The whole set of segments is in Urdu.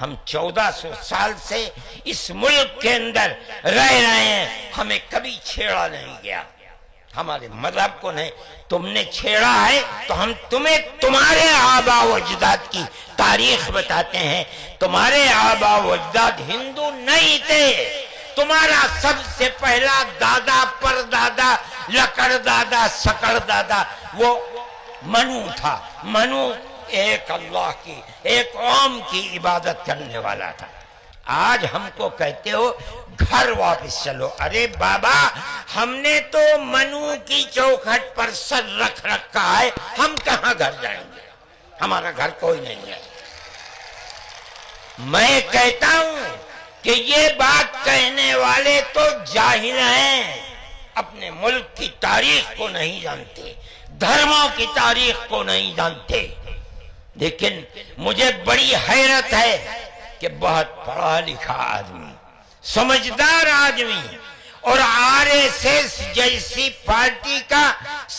ہم 1400 سال سے اس ملک کے اندر رہ رہے ہیں، ہمیں کبھی چھیڑا نہیں گیا، ہمارے مذہب کو نہیں، تم نے چھیڑا ہے تو ہم تمہیں تمہارے آباء و اجداد کی تاریخ بتاتے ہیں۔ تمہارے آباء و اجداد ہندو نہیں تھے، تمہارا سب سے پہلا دادا پر دادا لکڑ دادا سکڑ دادا وہ منو تھا۔ منو ایک اللہ کی، ایک قوم کی عبادت کرنے والا تھا۔ آج ہم کو کہتے ہو گھر واپس چلو، ارے بابا ہم نے تو منو کی چوکھٹ پر سر رکھ رکھا ہے، ہم کہاں گھر جائیں گے؟ ہمارا گھر کوئی نہیں ہے۔ میں کہتا ہوں کہ یہ بات کہنے والے تو جاہل ہیں، اپنے ملک کی تاریخ کو نہیں جانتے، دھرموں کی تاریخ کو نہیں جانتے۔ لیکن مجھے بڑی حیرت ہے کہ بہت پڑھا لکھا آدمی، سمجھدار آدمی اور RSS جیسی پارٹی کا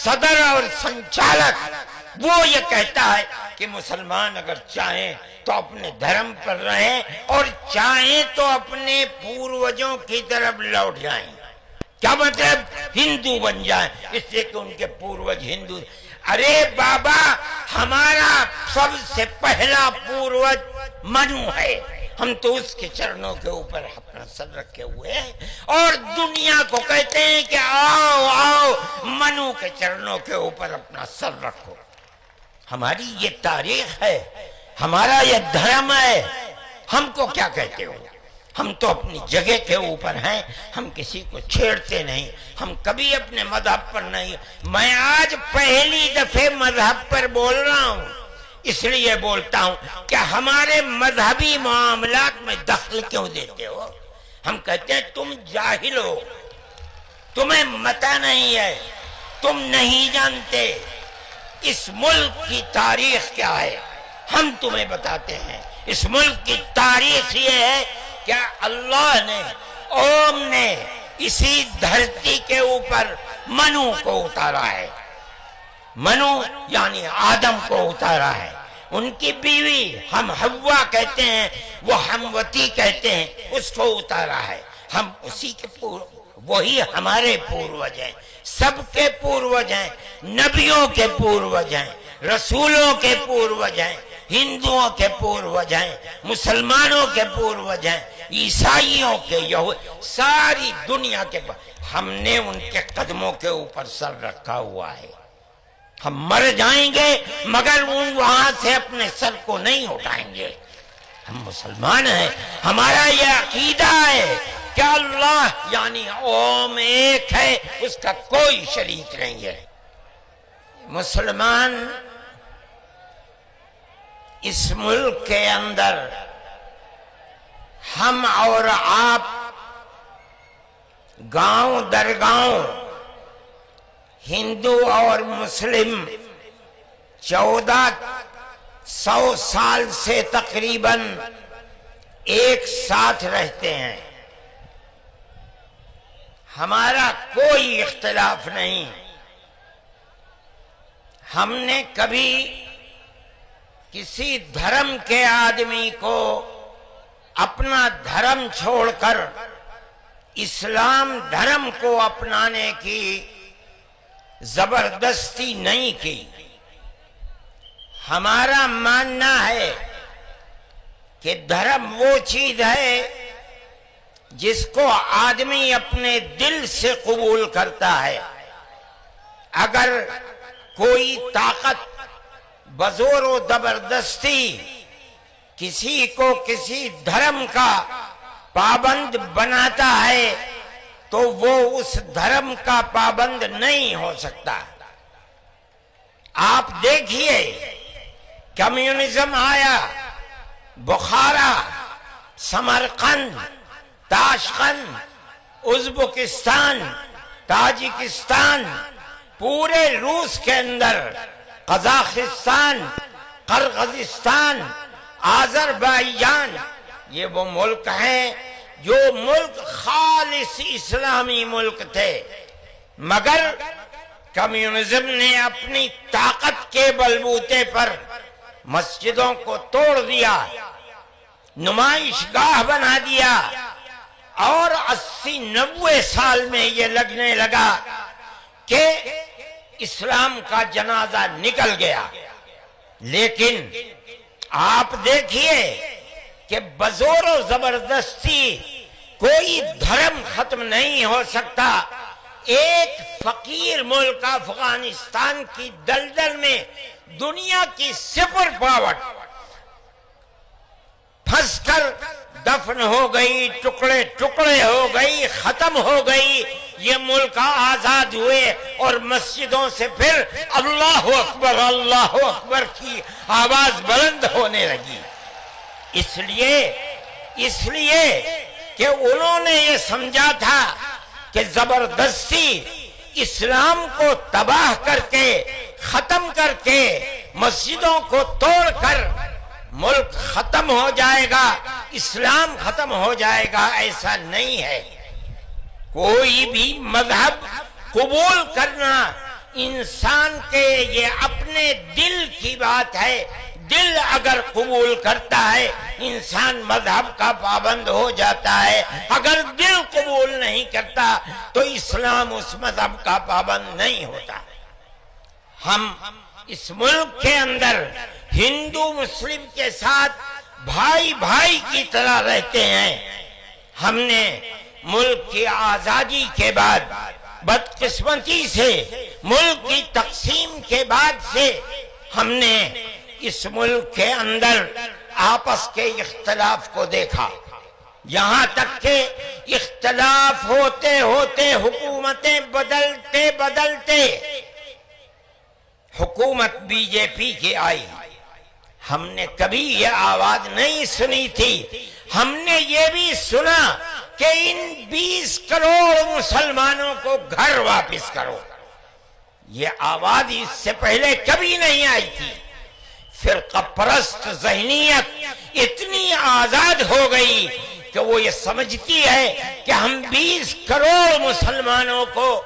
صدر اور سنچالک وہ یہ کہتا ہے کہ مسلمان اگر چاہیں تو اپنے دھرم پر رہیں اور چاہیں تو اپنے پوروجوں کی طرف لوٹ جائیں۔ کیا مطلب؟ ہندو بن جائیں، اس لیے کہ ان کے پوروج ہندو۔ ارے بابا ہمارا سب سے پہلا پوروج منو ہے، ہم تو اس کے چرنوں کے اوپر اپنا سر رکھے ہوئے ہیں اور دنیا کو کہتے ہیں کہ آؤ آؤ منو کے چرنوں کے اوپر اپنا سر رکھو۔ ہماری یہ تاریخ ہے، ہمارا یہ دھرم ہے، ہم کو کیا کہتے ہو؟ ہم تو اپنی جگہ کے اوپر ہیں، ہم کسی کو چھیڑتے نہیں، ہم کبھی اپنے مذہب پر نہیں۔ میں آج پہلی دفعہ مذہب پر بول رہا ہوں، اس لیے بولتا ہوں کہ ہمارے مذہبی معاملات میں دخل کیوں دیتے ہو؟ ہم کہتے ہیں تم جاہل ہو، تمہیں متع نہیں ہے، تم نہیں جانتے اس ملک کی تاریخ کیا ہے۔ ہم تمہیں بتاتے ہیں اس ملک کی تاریخ یہ ہے کہ اللہ نے، اوم نے اسی دھرتی کے اوپر منو کو اتارا ہے۔ منو یعنی آدم کو اتارا ہے، ان کی بیوی ہم حوا کہتے ہیں، وہ ہموتی کہتے ہیں، اس کو اتارا ہے۔ ہم اسی کے وہی ہمارے پوروج ہیں، سب کے پوروج ہیں، نبیوں کے پوروج ہیں، رسولوں کے پوروج ہیں، ہندوؤں کے پوروج ہیں، مسلمانوں کے پوروج ہیں، عیسائیوں کے، ساری دنیا کے ہم نے ان کے قدموں کے اوپر سر رکھا ہوا ہے۔ ہم مر جائیں گے مگر وہاں سے اپنے سر کو نہیں اٹھائیں گے۔ ہم مسلمان ہیں، ہمارا یہ عقیدہ ہے کہ اللہ یعنی اوم ایک ہے، اس کا کوئی شریک نہیں ہے۔ مسلمان اس ملک کے اندر ہم اور آپ گاؤں در گاؤں ہندو اور مسلم 1400 سال سے تقریباً ایک ساتھ رہتے ہیں، ہمارا کوئی اختلاف نہیں۔ ہم نے کبھی کسی دھرم کے آدمی کو اپنا دھرم چھوڑ کر اسلام دھرم کو اپنانے کی زبردستی نہیں کی۔ ہمارا ماننا ہے کہ دھرم وہ چیز ہے جس کو آدمی اپنے دل سے قبول کرتا ہے۔ اگر کوئی طاقت بزور و زبردستی کسی کو کسی دھرم کا پابند بناتا ہے تو وہ اس دھرم کا پابند نہیں ہو سکتا۔ آپ دیکھیے کمیونزم آیا، بخارا، سمرقند، تاشقند، ازبکستان، تاجکستان، پورے روس کے اندر، قزاقستان، قرغیزستان، آذربائیجان، یہ وہ ملک ہیں جو ملک خالص اسلامی ملک تھے، مگر کمیونزم نے اپنی طاقت کے بلبوتے پر مسجدوں کو توڑ دیا، نمائش گاہ بنا دیا اور 80-90 سال میں یہ لگنے لگا کہ اسلام کا جنازہ نکل گیا. لیکن آپ دیکھیے کہ بزور و زبردستی کوئی دھرم ختم نہیں ہو سکتا. ایک فقیر ملک افغانستان کی دلدل میں دنیا کی سپر پاور پھنس کر دفن ہو گئی، ٹکڑے ٹکڑے ہو گئی، ختم ہو گئی. یہ ملک آزاد ہوئے اور مسجدوں سے پھر اللہ اکبر کی آواز بلند ہونے لگی. اس لیے کہ انہوں نے یہ سمجھا تھا کہ زبردستی اسلام کو تباہ کر کے، ختم کر کے، مسجدوں کو توڑ کر ملک ختم ہو جائے گا، اسلام ختم ہو جائے گا. ایسا نہیں ہے. کوئی بھی مذہب قبول کرنا انسان کے یہ اپنے دل کی بات ہے. دل اگر قبول کرتا ہے انسان مذہب کا پابند ہو جاتا ہے. اگر دل قبول نہیں کرتا تو اسلام اس مذہب کا پابند نہیں ہوتا. ہم اس ملک کے اندر ہندو مسلم کے ساتھ بھائی بھائی کی طرح رہتے ہیں. ہم نے ملک کی آزادی کے بعد بدقسمتی سے ملک کی تقسیم کے بعد سے ہم نے اس ملک کے اندر آپس کے اختلاف کو دیکھا. یہاں تک کہ اختلاف ہوتے ہوتے حکومتیں بدلتے حکومت بی جے پی کی آئی. ہم نے کبھی یہ آواز نہیں سنی تھی. ہم نے یہ بھی سنا کہ ان 20 کروڑ مسلمانوں کو گھر واپس کرو. یہ آواز اس سے پہلے کبھی نہیں آئی تھی. فرقہ پرست ذہنیت اتنی آزاد ہو گئی کہ وہ یہ سمجھتی ہے کہ ہم 20 کروڑ مسلمانوں کو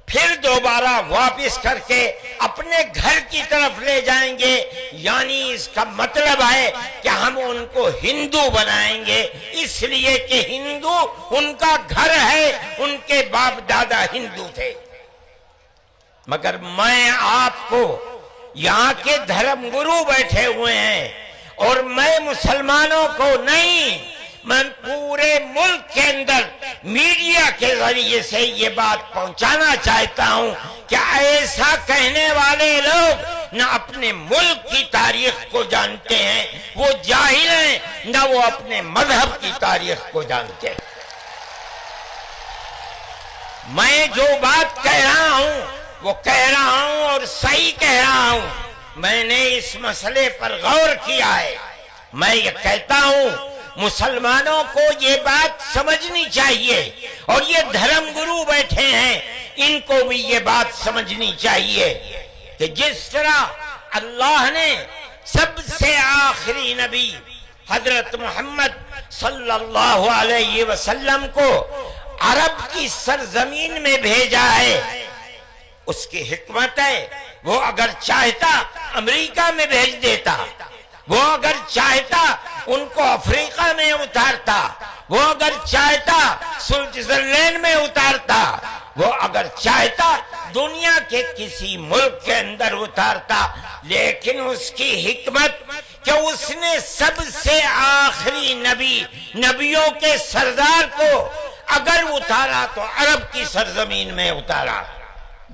پھر دوبارہ واپس کر کے اپنے گھر کی طرف لے جائیں گے. یعنی اس کا مطلب ہے کہ ہم ان کو ہندو بنائیں گے، اس لیے کہ ہندو ان کا گھر ہے، ان کے باپ دادا ہندو تھے. مگر میں آپ کو یہاں کے دھرم گرو بیٹھے ہوئے ہیں اور میں مسلمانوں کو نہیں، میں پورے ملک کے اندر میڈیا کے ذریعے سے یہ بات پہنچانا چاہتا ہوں کہ ایسا کہنے والے لوگ نہ اپنے ملک کی تاریخ کو جانتے ہیں، وہ جاہل ہیں، نہ وہ اپنے مذہب کی تاریخ کو جانتے ہیں. میں جو بات کہہ رہا ہوں وہ کہہ رہا ہوں اور صحیح کہہ رہا ہوں. میں نے اس مسئلے پر غور کیا ہے. میں یہ کہتا ہوں مسلمانوں کو یہ بات سمجھنی چاہیے اور یہ دھرم گرو بیٹھے ہیں ان کو بھی یہ بات سمجھنی چاہیے کہ جس طرح اللہ نے سب سے آخری نبی حضرت محمد صلی اللہ علیہ وسلم کو عرب کی سرزمین میں بھیجا ہے، اس کی حکمت ہے. وہ اگر چاہتا امریکہ میں بھیج دیتا، وہ اگر چاہتا ان کو افریقہ میں اتارتا، وہ اگر چاہتا سوئٹزرلینڈ میں اتارتا، وہ اگر چاہتا دنیا کے کسی ملک کے اندر اتارتا. لیکن اس کی حکمت کہ اس نے سب سے آخری نبی، نبیوں کے سردار کو اگر اتارا تو عرب کی سرزمین میں اتارا.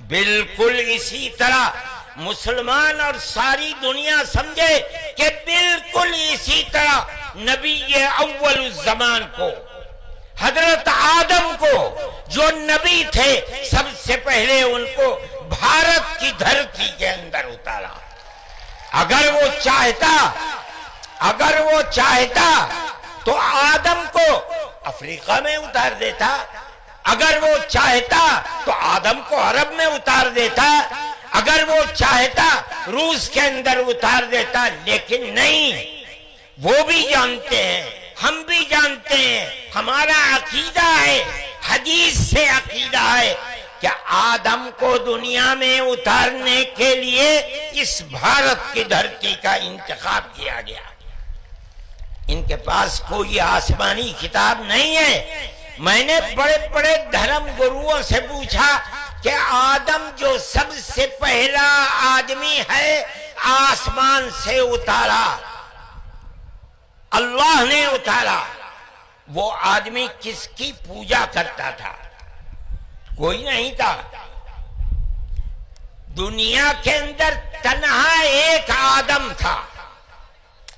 بالکل اسی طرح مسلمان اور ساری دنیا سمجھے کہ بالکل اسی طرح نبی اول الزمان کو، حضرت آدم کو جو نبی تھے، سب سے پہلے ان کو بھارت کی دھرتی کے اندر اتارا. اگر وہ چاہتا تو آدم کو افریقہ میں اتار دیتا، اگر وہ چاہتا تو آدم کو عرب میں اتار دیتا، اگر وہ چاہتا روس کے اندر اتار دیتا. لیکن نہیں، وہ بھی جانتے ہیں، ہم بھی جانتے ہیں، ہمارا عقیدہ ہے، حدیث سے عقیدہ ہے کہ آدم کو دنیا میں اتارنے کے لیے اس بھارت کی دھرتی کا انتخاب کیا گیا. ان کے پاس کوئی آسمانی کتاب نہیں ہے۔ میں نے بڑے بڑے دھرم گروؤں سے پوچھا کہ آدم جو سب سے پہلا آدمی ہے آسمان سے اتارا، اللہ نے اتارا، وہ آدمی کس کی پوجا کرتا تھا؟ کوئی نہیں تھا۔ دنیا کے اندر تنہا ایک آدم تھا،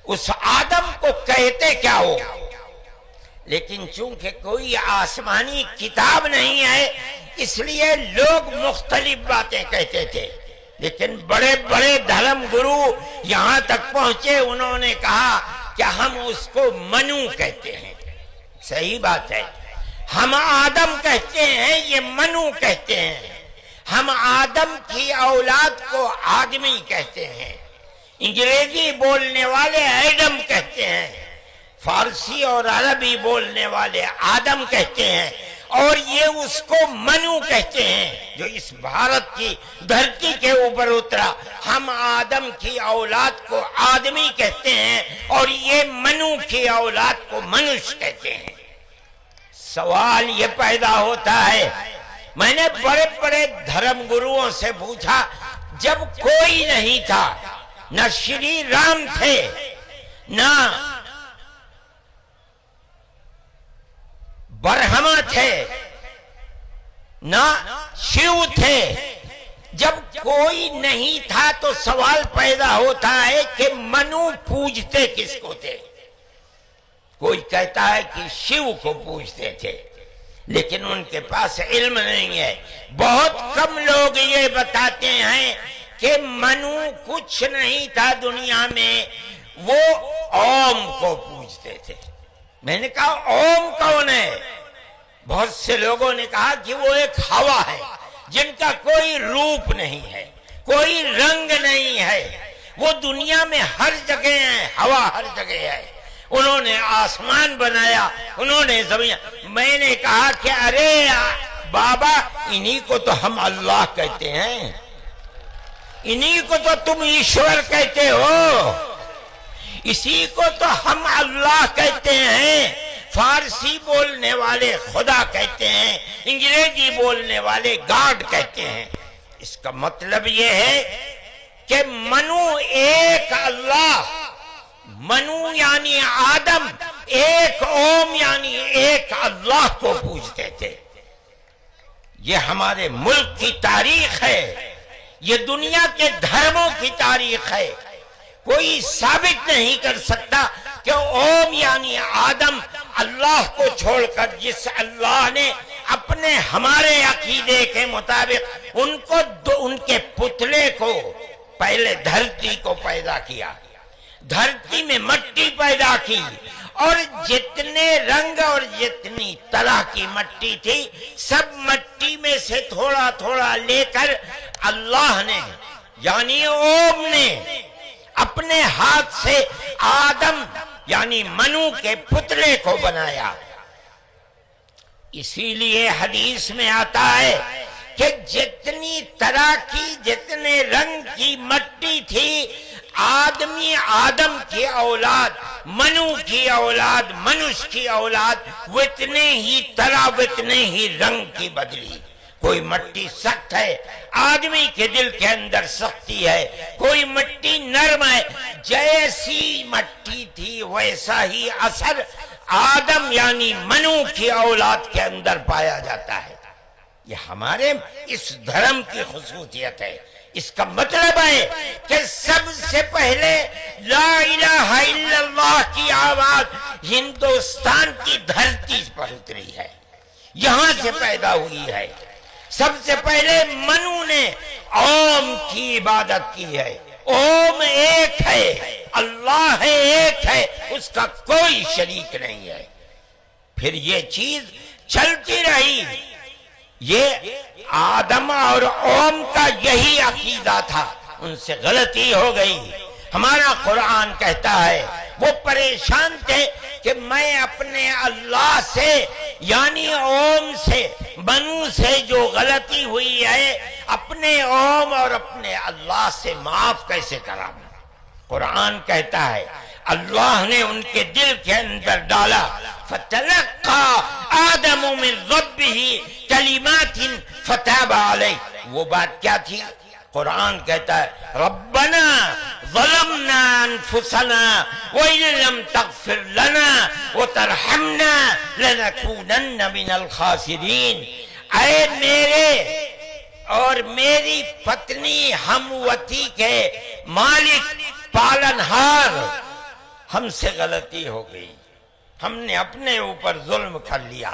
اس آدم کو کہتے کیا ہو؟ لیکن چونکہ کوئی آسمانی کتاب نہیں ہے اس لیے لوگ مختلف باتیں کہتے تھے، لیکن بڑے بڑے دھرم گرو یہاں تک پہنچے، انہوں نے کہا کہ ہم اس کو منو کہتے ہیں۔ صحیح بات ہے، ہم آدم کہتے ہیں، یہ منو کہتے ہیں۔ ہم آدم کی اولاد کو آدمی کہتے ہیں، انگریزی بولنے والے ایڈم کہتے ہیں، فارسی اور عربی بولنے والے آدم کہتے ہیں، اور یہ اس کو منو کہتے ہیں جو اس بھارت کی دھرتی کے اوپر اترا۔ ہم آدم کی اولاد کو آدمی کہتے ہیں اور یہ منو کی اولاد کو منش کہتے ہیں۔ سوال یہ پیدا ہوتا ہے، میں نے بڑے بڑے دھرم گروؤں سے پوچھا، جب کوئی نہیں تھا، نہ شری رام تھے، نہ برہما تھے، نہ شیو تھے، جب کوئی نہیں تھا تو سوال پیدا ہوتا ہے کہ منو پوجتے کس کو تھے؟ کوئی کہتا ہے کہ شیو کو پوجتے تھے، لیکن ان کے پاس علم نہیں ہے۔ بہت کم لوگ یہ بتاتے ہیں کہ منو کچھ نہیں تھا دنیا میں، وہ اوم کو پوجتے تھے۔ میں نے کہا اوم کون ہے؟ بہت سے لوگوں نے کہا کہ وہ ایک ہوا ہے جن کا کوئی روپ نہیں ہے، کوئی رنگ نہیں ہے، وہ دنیا میں ہر جگہ ہے، ہوا ہر جگہ ہے۔ انہوں نے آسمان بنایا، انہوں نے زمین۔ میں نے کہا کہ ارے بابا، انہی کو تو ہم اللہ کہتے ہیں، انہی کو تو تم ایشور کہتے ہو، اسی کو تو ہم اللہ کہتے ہیں۔ فارسی بولنے والے خدا کہتے ہیں، انگریزی بولنے والے گاڈ کہتے ہیں۔ اس کا مطلب یہ ہے کہ منو ایک اللہ، منو یعنی آدم، ایک اوم یعنی ایک اللہ کو پوجتے تھے۔ یہ ہمارے ملک کی تاریخ ہے، یہ دنیا کے دھرموں کی تاریخ ہے۔ کوئی ثابت نہیں کر سکتا کہ اوم یعنی آدم اللہ کو چھوڑ کر، جس اللہ نے اپنے ہمارے عقیدے کے مطابق ان کے پتلے کو، پہلے دھرتی کو پیدا کیا، دھرتی میں مٹی پیدا کی، اور جتنے رنگ اور جتنی طرح کی مٹی تھی سب مٹی میں سے تھوڑا تھوڑا لے کر اللہ نے یعنی اوم نے اپنے ہاتھ سے آدم یعنی منو کے پتلے کو بنایا۔ اسی لیے حدیث میں آتا ہے کہ جتنی طرح کی، جتنے رنگ کی مٹی تھی، آدم کی اولاد، منو کی اولاد، منش کی اولاد، وتنے ہی طرح وتنے ہی رنگ کی بدلی۔ کوئی مٹی سخت ہے، آدمی کے دل کے اندر سختی ہے، کوئی مٹی نرم ہے، جیسی مٹی تھی ویسا ہی اثر آدم یعنی منو کی اولاد کے اندر پایا جاتا ہے۔ یہ ہمارے اس دھرم کی خصوصیت ہے۔ اس کا مطلب ہے کہ سب سے پہلے لا الہ الا اللہ کی آواز ہندوستان کی دھرتی پر اتری ہے، یہاں سے پیدا ہوئی ہے۔ سب سے پہلے منو نے اوم کی عبادت کی ہے۔ اوم ایک ہے، اللہ ہے، ایک ہے، اس کا کوئی شریک نہیں ہے۔ پھر یہ چیز چلتی رہی۔ یہ آدم اور اوم کا یہی عقیدہ تھا، ان سے غلطی ہو گئی۔ ہمارا قرآن کہتا ہے وہ پریشان تھے کہ میں اپنے اللہ سے یعنی اوم سے، منو سے جو غلطی ہوئی ہے، اپنے اوم اور اپنے اللہ سے معاف کیسے کراں؟ قرآن کہتا ہے اللہ نے ان کے دل کے اندر ڈالا. فتلقى آدم من ربه کلمات فتاب علیہ. وہ بات کیا تھی؟ قرآن کہتا ہے ربنا ظلمنا انفسنا وإن لم تغفر لنا وترحمنا لنكونن من الخاسرین. اے میرے اور میری پتنی ہموتی کے مالک پالنہار، ہم سے غلطی ہو گئی، ہم نے اپنے اوپر ظلم کر لیا.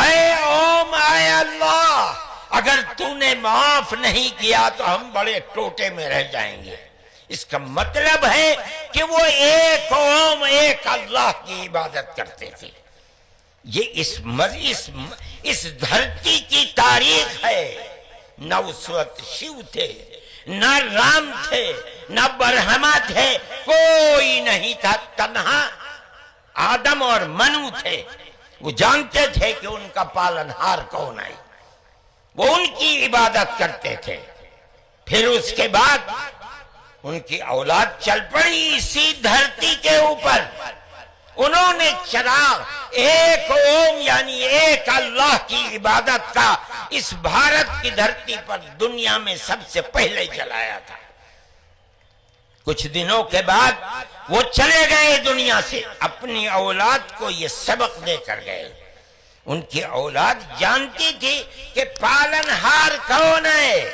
اے اوم، اے اللہ، اگر تو نے معاف نہیں کیا تو ہم بڑے ٹوٹے میں رہ جائیں گے. اس کا مطلب ہے کہ وہ ایک اوم، ایک اللہ کی عبادت کرتے تھے. یہ اس دھرتی کی تاریخ ہے. نہ اس وقت شیو تھے، نہ رام تھے، نہ برہما تھے، کوئی نہیں تھا. تنہا آدم اور منو تھے. وہ جانتے تھے کہ ان کا پالنہار کون ہے، وہ ان کی عبادت کرتے تھے. پھر اس کے بعد ان کی اولاد چل پڑی اسی دھرتی کے اوپر. انہوں نے چراغ ایک اوم یعنی ایک اللہ کی عبادت کا اس بھارت کی دھرتی پر دنیا میں سب سے پہلے جلایا تھا. کچھ دنوں کے بعد وہ چلے گئے دنیا سے، اپنی اولاد کو یہ سبق دے کر گئے. ان کی اولاد جانتی تھی کہ پالنہار کون ہے.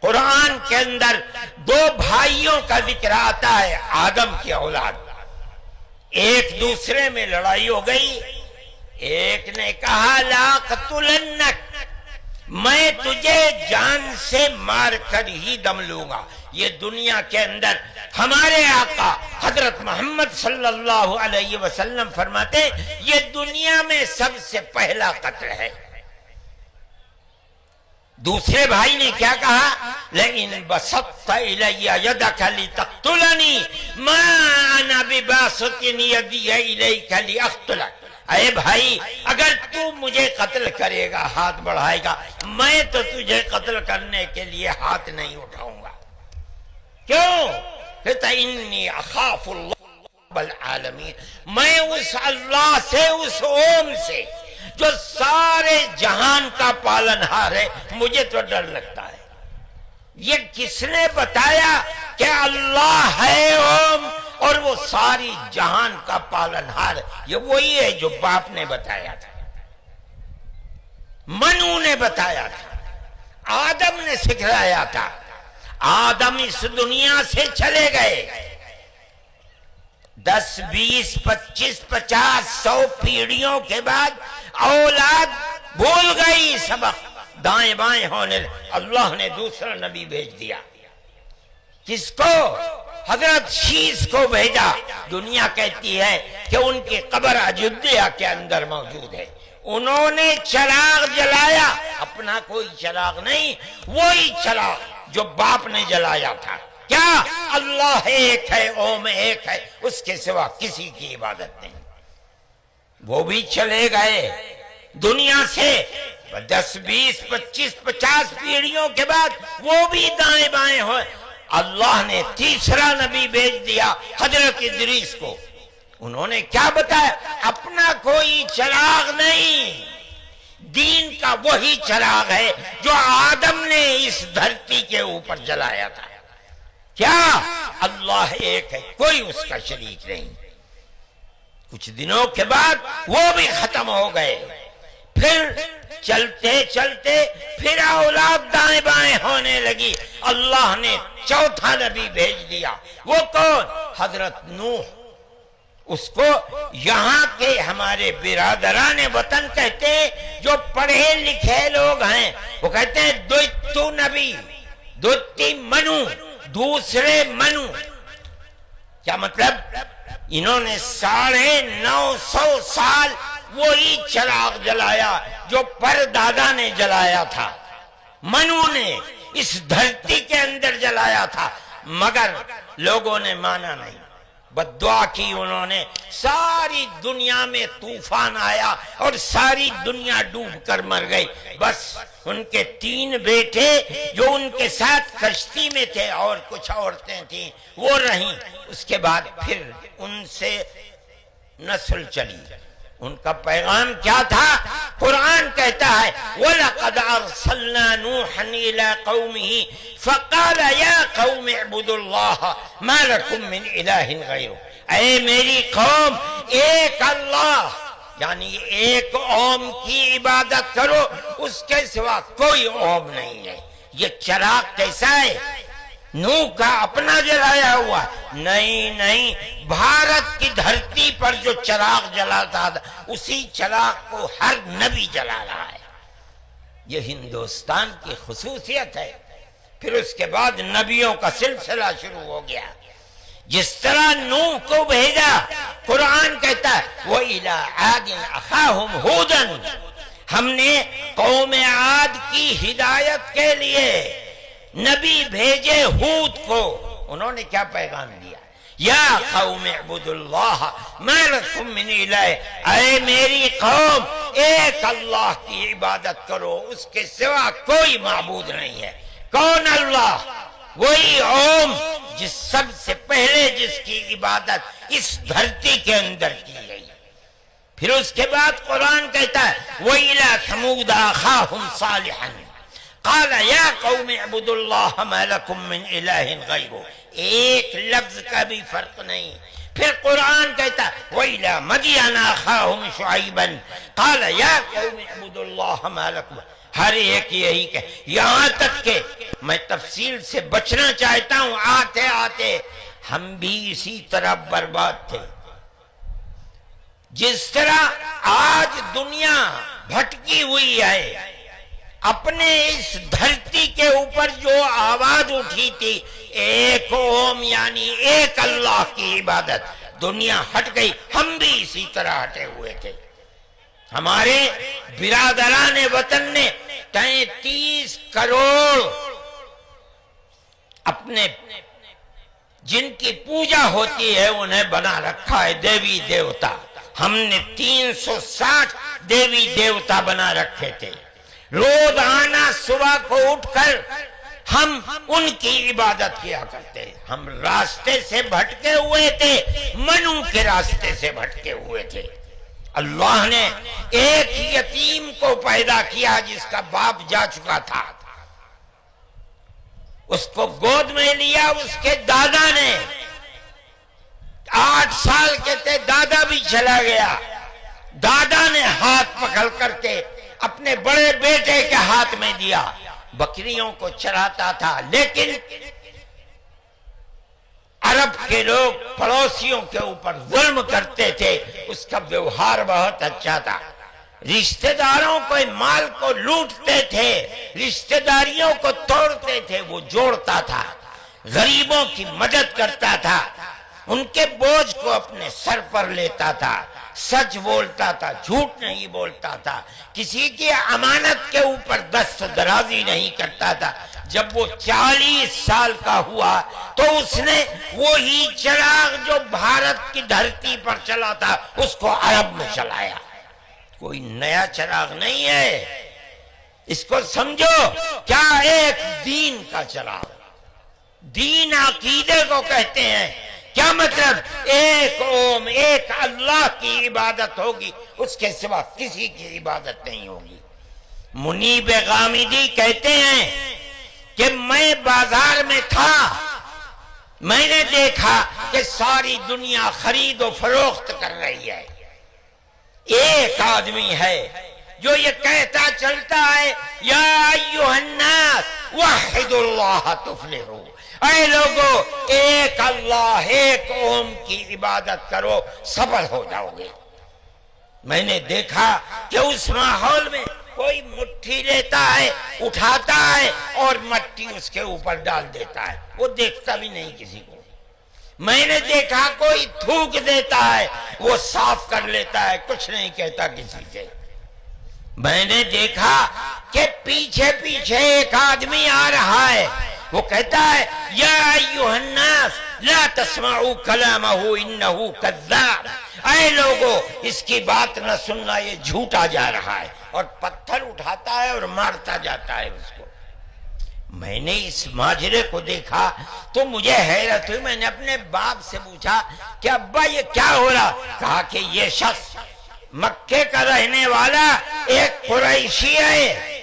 قرآن کے اندر دو بھائیوں کا ذکر آتا ہے، آدم کی اولاد. ایک دوسرے میں لڑائی ہو گئی. ایک نے کہا لا قتلنک، میں تجھے جان سے مار کر ہی دم لوں گا. یہ دنیا کے اندر ہمارے آقا حضرت محمد صلی اللہ علیہ وسلم فرماتے یہ دنیا میں سب سے پہلا قتل ہے. دوسرے بھائی نے کیا کہا؟ لئن بسطت الی یدک لتقتلنی ما انا بباسط یدی الیک لاقتلک. اے بھائی، اگر تو مجھے قتل کرے گا، ہاتھ بڑھائے گا، میں تو تجھے قتل کرنے کے لیے ہاتھ نہیں اٹھاؤں گا. کیوں؟ کہتا انی اخاف اللہ رب العالمین، میں اس اللہ سے، اس اوم سے جو سارے جہان کا پالنہار ہے، مجھے تو ڈر لگتا ہے. یہ کس نے بتایا کہ اللہ ہے اوم اور وہ ساری جہان کا پالنہار؟ یہ وہی ہے جو باپ نے بتایا تھا، منو نے بتایا تھا، آدم نے سکھلایا تھا. آدم اس دنیا سے چلے گئے. 10 20 25 50 100 پیڑھیوں کے بعد اولاد بھول گئی سبق، دائیں بائیں ہونے. اللہ نے دوسرا نبی بھیج دیا. کس کو؟ حضرت شیس کو بھیجا. دنیا کہتی ہے کہ ان کی قبر اجودھیا کے اندر موجود ہے. انہوں نے چراغ جلایا، اپنا کوئی چراغ نہیں، وہی چراغ جو باپ نے جلایا تھا. کیا؟ اللہ ایک ہے، اوم ایک ہے، اس کے سوا کسی کی عبادت نہیں. وہ بھی چلے گئے دنیا سے. 10 20 25 50 پیڑھیوں کے بعد وہ بھی دائیں بائیں ہوئے. اللہ نے تیسرا نبی بھیج دیا حضرت ادریس کو. انہوں نے کیا بتایا؟ اپنا کوئی چراغ نہیں، دین کا وہی چراغ ہے جو آدم نے اس دھرتی کے اوپر جلایا تھا. کیا؟ اللہ ایک ہے، کوئی اس کا شریک نہیں. کچھ دنوں کے بعد وہ بھی ختم ہو گئے. پھر چلتے چلتے پھر اولاد دائیں بائیں ہونے لگی. اللہ نے چوتھا نبی بھیج دیا. وہ کون؟ حضرت نوح. اس کو یہاں کے ہمارے برادران وطن کہتے ہیں، جو پڑھے لکھے لوگ ہیں وہ کہتے ہیں دوتو نبی، دوتی منو، دوسرے منو. کیا مطلب؟ انہوں نے 950 سال وہی چراغ جلایا جو پردادا نے جلایا تھا، منو نے اس دھرتی کے اندر جلایا تھا، مگر لوگوں نے مانا نہیں. بد دعا کی انہوں نے، ساری دنیا میں طوفان آیا اور ساری دنیا ڈوب کر مر گئی، بس ان کے 3 بیٹے جو ان کے ساتھ کشتی میں تھے اور کچھ عورتیں تھیں وہ رہیں، اس کے بعد پھر ان سے نسل چلی۔ ان کا پیغام کیا تھا؟ قرآن کہتا ہے وَلَقَدْ أَرْسَلْنَا نُوحًا إِلَىٰ قَوْمِهِ فَقَالَ يَا قَوْمِ اعْبُدُوا اللَّهَ مَا لَكُم مِّنْ إِلَٰهٍ غَيْرُهُ، اے میری قوم ایک اللہ یعنی ایک قوم کی عبادت کرو، اس کے سوا کوئی قوم نہیں ہے۔ یہ چراغ کیسا ہے؟ نوح کا اپنا جلایا ہوا؟ نہیں، بھارت کی دھرتی پر جو چراغ جلاتا تھا اسی چراغ کو ہر نبی جلا رہا ہے، یہ ہندوستان کی خصوصیت ہے۔ پھر اس کے بعد نبیوں کا سلسلہ شروع ہو گیا، جس طرح نوح کو بھیجا، قرآن کہتا ہے وَإِلَىٰ عَادٍ أَخَاهُمْ هُودًا، ہم نے قوم عاد کی ہدایت کے لیے نبی بھیجے ہود کو، انہوں نے کیا پیغام دیا؟ یا قوم اعبدوا اللہ ما لکم من الہ، اے میری قوم ایک اللہ کی عبادت کرو، اس کے سوا کوئی معبود نہیں ہے۔ کون اللہ؟ وہی قوم جس سب سے پہلے جس کی عبادت اس دھرتی کے اندر کی گئی۔ پھر اس کے بعد قرآن کہتا ہے وَإِلَىٰ ثَمُودَ أَخَاهُمْ صَالِحًا قال یا قوم اعبدوا اللہ ما لکم من الہ غیرہ، ایک لفظ کا بھی فرق نہیں۔ پھر قرآن کہتا وَإِلَىٰ مَدْيَنَ أَخَاهُمْ شُعَيْبًا قال یا قوم اعبدوا اللہ ما لکم، ہر ایک یہی کہ یہاں تک کہ میں تفصیل سے بچنا چاہتا ہوں، آتے آتے ہم بھی اسی طرح برباد تھے۔ جس طرح آج دنیا بھٹکی ہوئی ہے، اپنے اس دھرتی کے اوپر جو آواز اٹھی تھی ایک قوم یعنی ایک اللہ کی عبادت، دنیا ہٹ گئی، ہم بھی اسی طرح ہٹے ہوئے تھے۔ ہمارے برادران وطن نے 33 کروڑ اپنے جن کی پوجا ہوتی ہے انہیں بنا رکھا ہے دیوی دیوتا، ہم نے 360 دیوی دیوتا بنا رکھے تھے۔ روزانہ صبح کو اٹھ کر ہم ان کی عبادت کیا کرتے، ہم راستے سے بھٹکے ہوئے تھے، منو کے راستے سے بھٹکے ہوئے تھے۔ اللہ نے ایک یتیم کو پیدا کیا جس کا باپ جا چکا تھا، اس کو گود میں لیا اس کے دادا نے، 8 سال کے تھے، دادا بھی چلا گیا، دادا نے ہاتھ پکڑ کر کے اپنے بڑے بیٹے کے ہاتھ میں دیا، بکریوں کو چراتا تھا، لیکن عرب کے لوگ پڑوسیوں کے اوپر ظلم کرتے تھے، اس کا ویوہار بہت اچھا تھا، رشتہ داروں کو مال کو لوٹتے تھے، رشتہ داریوں کو توڑتے تھے، وہ جوڑتا تھا، غریبوں کی مدد کرتا تھا، ان کے بوجھ کو اپنے سر پر لیتا تھا، سچ بولتا تھا، جھوٹ نہیں بولتا تھا، کسی کی امانت کے اوپر دست درازی نہیں کرتا تھا۔ جب وہ 40 سال کا ہوا تو اس نے وہی چراغ جو بھارت کی دھرتی پر چلا تھا اس کو عرب میں چلایا، کوئی نیا چراغ نہیں ہے، اس کو سمجھو، کیا ایک دین کا چراغ، دین عقیدے کو کہتے ہیں۔ کیا مطلب؟ ایک قوم ایک اللہ کی عبادت ہوگی، اس کے سوا کسی کی عبادت نہیں ہوگی۔ منیب غامدی کہتے ہیں کہ میں بازار میں تھا، میں نے دیکھا کہ ساری دنیا خرید و فروخت کر رہی ہے، ایک آدمی ہے جو یہ کہتا چلتا ہے یا ایھا الناس وحدوا اللہ تفلحوا، اے لوگو ایک اللہ ایک قوم کی عبادت کرو سفل ہو جاؤ گے۔ میں نے دیکھا کہ اس ماحول میں کوئی مٹھی لیتا ہے، اٹھاتا ہے اور مٹی اس کے اوپر ڈال دیتا ہے، وہ دیکھتا بھی نہیں کسی کو۔ میں نے دیکھا کوئی تھوک دیتا ہے، وہ صاف کر لیتا ہے، کچھ نہیں کہتا کسی سے۔ میں نے دیکھا کہ پیچھے پیچھے ایک آدمی آ رہا ہے، وہ کہتا ہے یا ایھا الناس لا تسمعوا کلامہ انہ کذاب، اے لوگو اس کی بات نہ سننا، یہ جھوٹا جا رہا ہے، اور پتھر اٹھاتا ہے اور مارتا جاتا ہے اس کو۔ میں نے اس ماجرے کو دیکھا تو مجھے حیرت ہوئی، میں نے اپنے باپ سے پوچھا کہ ابا یہ کیا ہو رہا؟ کہا کہ یہ شخص مکے کا رہنے والا ایک قریشی ہے،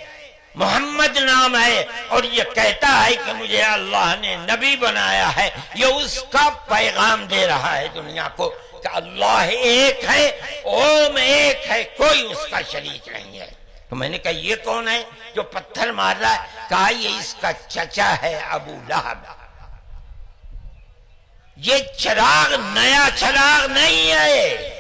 محمد نام ہے، اور یہ کہتا ہے کہ مجھے اللہ نے نبی بنایا ہے، یہ اس کا پیغام دے رہا ہے دنیا کو کہ اللہ ایک ہے، اوم ایک ہے، کوئی اس کا شریک نہیں ہے۔ تو میں نے کہا یہ کون ہے جو پتھر مار رہا ہے؟ کہا یہ اس کا چچا ہے ابو لہب۔ یہ چراغ نیا چراغ نہیں ہے،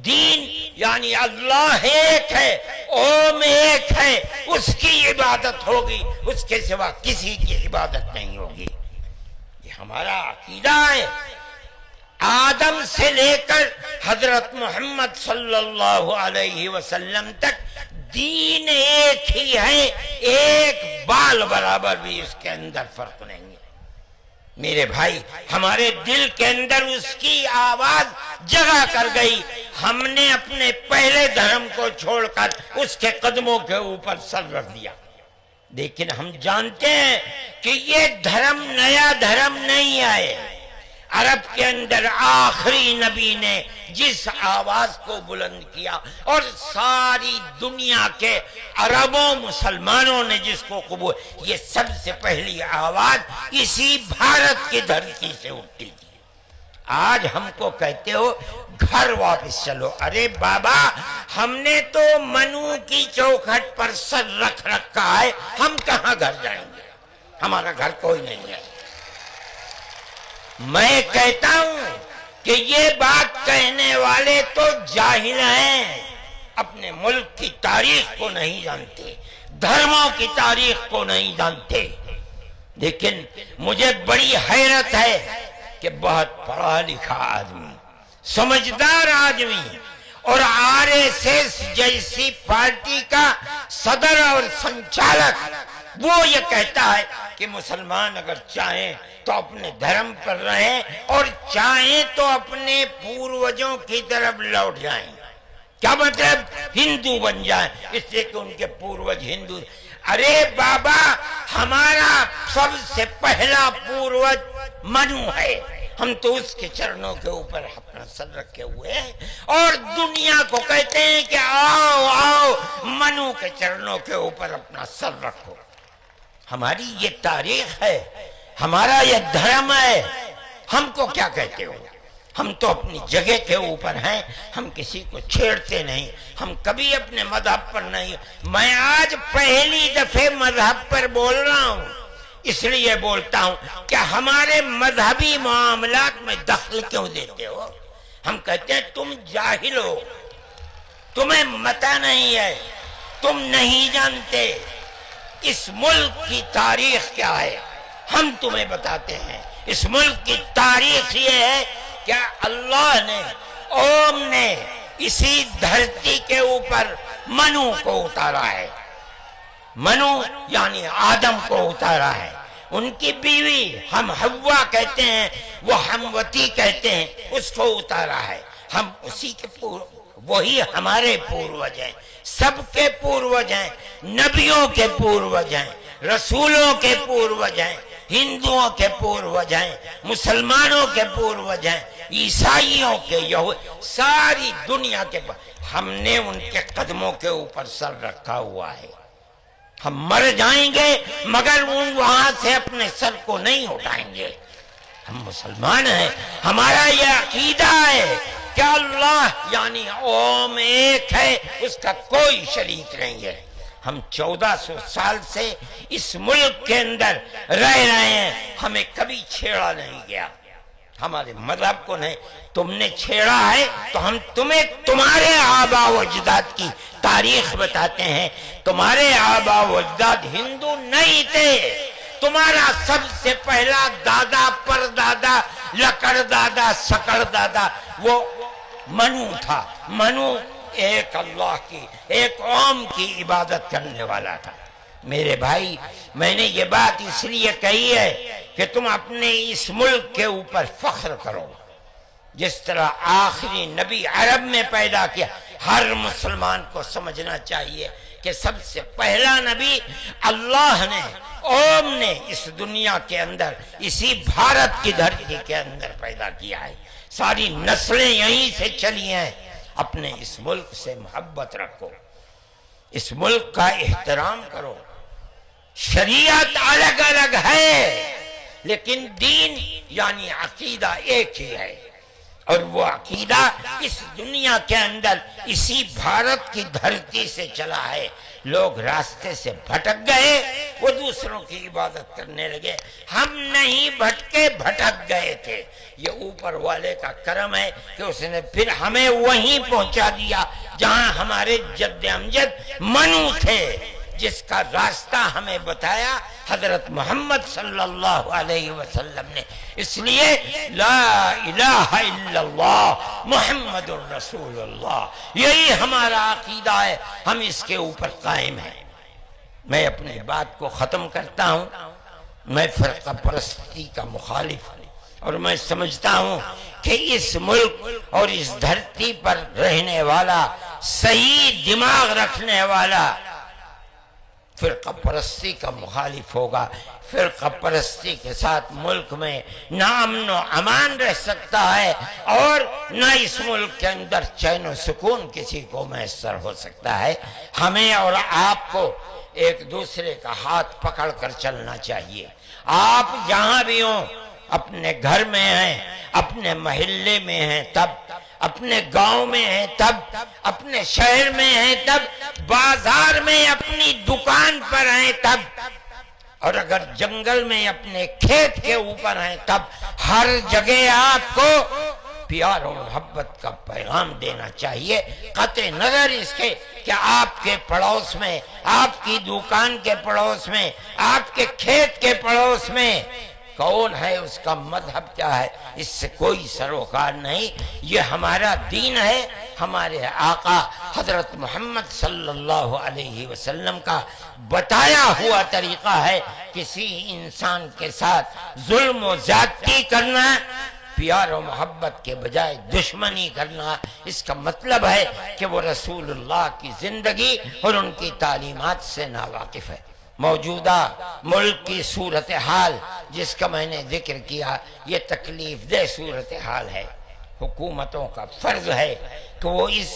دین یعنی اللہ ایک ہے، اوم ایک ہے، اس کی عبادت ہوگی، اس کے سوا کسی کی عبادت نہیں ہوگی۔ یہ ہمارا عقیدہ ہے۔ آدم سے لے کر حضرت محمد صلی اللہ علیہ وسلم تک دین ایک ہی ہے، ایک بال برابر بھی اس کے اندر فرق نہیں ہے۔ میرے بھائی، ہمارے دل کے اندر اس کی آواز جگہ کر گئی، ہم نے اپنے پہلے دھرم کو چھوڑ کر اس کے قدموں کے اوپر سر رکھ دیا۔ لیکن ہم جانتے ہیں کہ یہ دھرم نیا دھرم نہیں آئے۔ عرب کے اندر آخری نبی نے جس آواز کو بلند کیا اور ساری دنیا کے عربوں مسلمانوں نے جس کو قبول، یہ سب سے پہلی آواز اسی بھارت کی دھرتی سے اٹھی تھی۔ آج ہم کو کہتے ہو گھر واپس چلو، ارے بابا ہم نے تو منو کی چوکھٹ پر سر رکھ رکھا ہے، ہم کہاں گھر جائیں گے؟ ہمارا گھر کوئی نہیں ہے۔ میں کہتا ہوں کہ یہ بات کہنے والے تو جاہل ہیں، اپنے ملک کی تاریخ کو نہیں جانتے، دھرموں کی تاریخ کو نہیں جانتے۔ لیکن مجھے بڑی حیرت ہے کہ بہت پڑھا لکھا آدمی، سمجھدار آدمی، اور آر ایس ایس جیسی پارٹی کا صدر اور سنچالک، وہ یہ کہتا ہے کہ مسلمان اگر چاہیں تو اپنے دھرم پر رہیں اور چاہیں تو اپنے پوروجوں کی طرف لوٹ جائیں۔ کیا مطلب؟ ہندو بن جائیں، اس لیے کہ ان کے پوروج ہندو۔ ارے بابا ہمارا سب سے پہلا پوروج منو ہے، ہم تو اس کے چرنوں کے اوپر اپنا سر رکھے ہوئے ہیں، اور دنیا کو کہتے ہیں کہ آؤ آؤ منو کے چرنوں کے اوپر اپنا سر رکھو۔ ہماری یہ تاریخ ہے، ہمارا یہ دھرم ہے، ہم کو کیا کہتے ہو؟ ہم تو اپنی جگہ کے اوپر ہیں، ہم کسی کو چھیڑتے نہیں، ہم کبھی اپنے مذہب پر نہیں۔ میں آج پہلی دفعہ مذہب پر بول رہا ہوں، اس لیے بولتا ہوں کہ ہمارے مذہبی معاملات میں دخل کیوں دیتے ہو؟ ہم کہتے ہیں تم جاہل ہو، تمہیں متع نہیں ہے، تم نہیں جانتے اس ملک کی تاریخ کیا ہے۔ ہم تمہیں بتاتے ہیں اس ملک کی تاریخ یہ ہے کہ اللہ نے، اوم نے اسی دھرتی کے اوپر منو کو اتارا ہے۔ منو یعنی آدم کو اتارا ہے، ان کی بیوی ہم حوا کہتے ہیں، وہ ہموتی کہتے ہیں، اس کو اتارا ہے۔ ہم اسی کے وہی ہمارے پوروج ہیں، سب کے پوروج ہیں، نبیوں کے پوروج ہیں، رسولوں کے پوروج ہیں، ہندوؤں کے پوروج ہیں، مسلمانوں کے پوروج ہیں، عیسائیوں کے، ساری دنیا کے ہم نے ان کے قدموں کے اوپر سر رکھا ہوا ہے۔ ہم مر جائیں گے مگر وہاں سے اپنے سر کو نہیں اٹھائیں گے۔ ہم مسلمان ہیں، ہمارا یہ عقیدہ ہے کہ اللہ یعنی اوم ایک ہے، اس کا کوئی شریک نہیں ہے۔ ہم 1400 سال سے اس ملک کے اندر رہ رہے ہیں، ہمیں کبھی چھیڑا نہیں گیا، ہمارے مذہب کو نہیں۔ تم نے چھیڑا ہے تو ہم تمہیں تمہارے آباء و اجداد کی تاریخ بتاتے ہیں۔ تمہارے آباء و اجداد ہندو نہیں تھے، تمہارا سب سے پہلا دادا پر دادا لکڑ دادا سکڑ دادا وہ منو تھا۔ منو ایک اللہ کی، ایک اوم کی عبادت کرنے والا تھا۔ میرے بھائی، میں نے یہ بات اس لیے کہی ہے کہ تم اپنے اس ملک کے اوپر فخر کرو، جس طرح آخری نبی عرب میں پیدا کیا۔ ہر مسلمان کو سمجھنا چاہیے کہ سب سے پہلا نبی اللہ نے اس دنیا کے اندر، اسی بھارت کی دھرتی کے اندر پیدا کیا ہے۔ ساری نسلیں یہیں سے چلی ہیں۔ اپنے اس ملک سے محبت رکھو، اس ملک کا احترام کرو۔ شریعت الگ الگ ہے لیکن دین یعنی عقیدہ ایک ہی ہے، اور وہ عقیدہ اس دنیا کے اندر اسی بھارت کی دھرتی سے چلا ہے۔ لوگ راستے سے بھٹک گئے، وہ دوسروں کی عبادت کرنے لگے، ہم نہیں بھٹکے، بھٹک گئے تھے۔ یہ اوپر والے کا کرم ہے کہ اس نے پھر ہمیں وہیں پہنچا دیا جہاں ہمارے جد امجد منو تھے، جس کا راستہ ہمیں بتایا حضرت محمد صلی اللہ علیہ وسلم نے۔ اس لیے لا الہ الا اللہ محمد الرسول اللہ، یہی ہمارا عقیدہ ہے، ہم اس کے اوپر قائم ہیں۔ میں اپنی بات کو ختم کرتا ہوں۔ میں فرقہ پرستی کا مخالف ہوں، اور میں سمجھتا ہوں کہ اس ملک اور اس دھرتی پر رہنے والا، صحیح دماغ رکھنے والا فرقہ پرستی کا مخالف ہوگا۔ فرقہ پرستی کے ساتھ ملک میں نہ امن و امان رہ سکتا ہے، اور نہ اس ملک کے اندر چین و سکون کسی کو میسر ہو سکتا ہے۔ ہمیں اور آپ کو ایک دوسرے کا ہاتھ پکڑ کر چلنا چاہیے۔ آپ جہاں بھی ہوں، اپنے گھر میں ہیں، اپنے محلے میں ہیں تب، اپنے گاؤں میں ہیں تب، اپنے شہر میں ہیں تب، بازار میں اپنی دکان پر ہیں تب، اور اگر جنگل میں اپنے کھیت کے اوپر ہیں تب، ہر جگہ آپ کو پیار و محبت کا پیغام دینا چاہیے، قطع نظر اس کے کہ آپ کے پڑوس میں، آپ کی دکان کے پڑوس میں، آپ کے کھیت کے پڑوس میں کون ہے، اس کا مذہب کیا ہے، اس سے کوئی سروکار نہیں۔ یہ ہمارا دین ہے، ہمارے آقا حضرت محمد صلی اللہ علیہ وسلم کا بتایا ہوا طریقہ ہے۔ کسی انسان کے ساتھ ظلم و زیادتی کرنا، پیار و محبت کے بجائے دشمنی کرنا، اس کا مطلب ہے کہ وہ رسول اللہ کی زندگی اور ان کی تعلیمات سے ناواقف ہے۔ موجودہ ملک کی صورتحال جس کا میں نے ذکر کیا، یہ تکلیف دہ صورتحال ہے۔ حکومتوں کا فرض ہے کہ وہ اس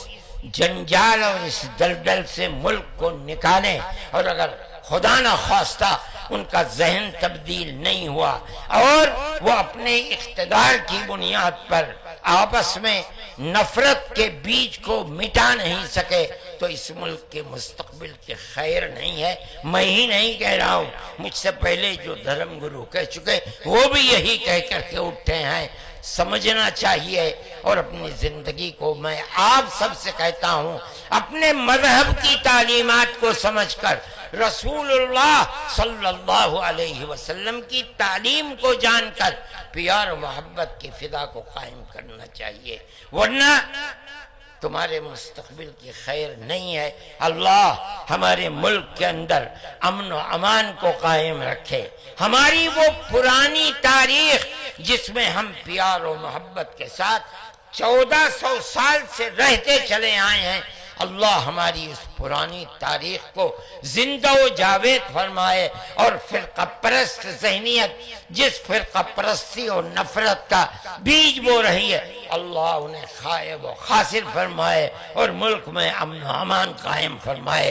جنجال اور اس دلدل سے ملک کو نکالیں، اور اگر خدا نہ خواستہ ان کا ذہن تبدیل نہیں ہوا اور وہ اپنے اقتدار کی بنیاد پر آپس میں نفرت کے بیج کو مٹا نہیں سکے تو اس ملک کے مستقبل کے خیر نہیں ہے۔ میں ہی نہیں کہہ رہا ہوں، مجھ سے پہلے جو دھرم گرو کہہ چکے وہ بھی یہی کہہ کر کے اٹھے ہیں۔ سمجھنا چاہیے، اور اپنی زندگی کو میں آپ سب سے کہتا ہوں، اپنے مذہب کی تعلیمات کو سمجھ کر، رسول اللہ صلی اللہ علیہ وسلم کی تعلیم کو جان کر پیار و محبت کی فضا کو قائم کرنا چاہیے، ورنہ تمہارے مستقبل کی خیر نہیں ہے۔ اللہ ہمارے ملک کے اندر امن و امان کو قائم رکھے۔ ہماری وہ پرانی تاریخ جس میں ہم پیار و محبت کے ساتھ 1400 سال سے رہتے چلے آئے ہیں، اللہ ہماری اس پرانی تاریخ کو زندہ و جاوید فرمائے، اور فرقہ پرست ذہنیت جس فرقہ پرستی اور نفرت کا بیج بو رہی ہے، اللہ انہیں خائب و خاسر فرمائے اور ملک میں امن و امان قائم فرمائے۔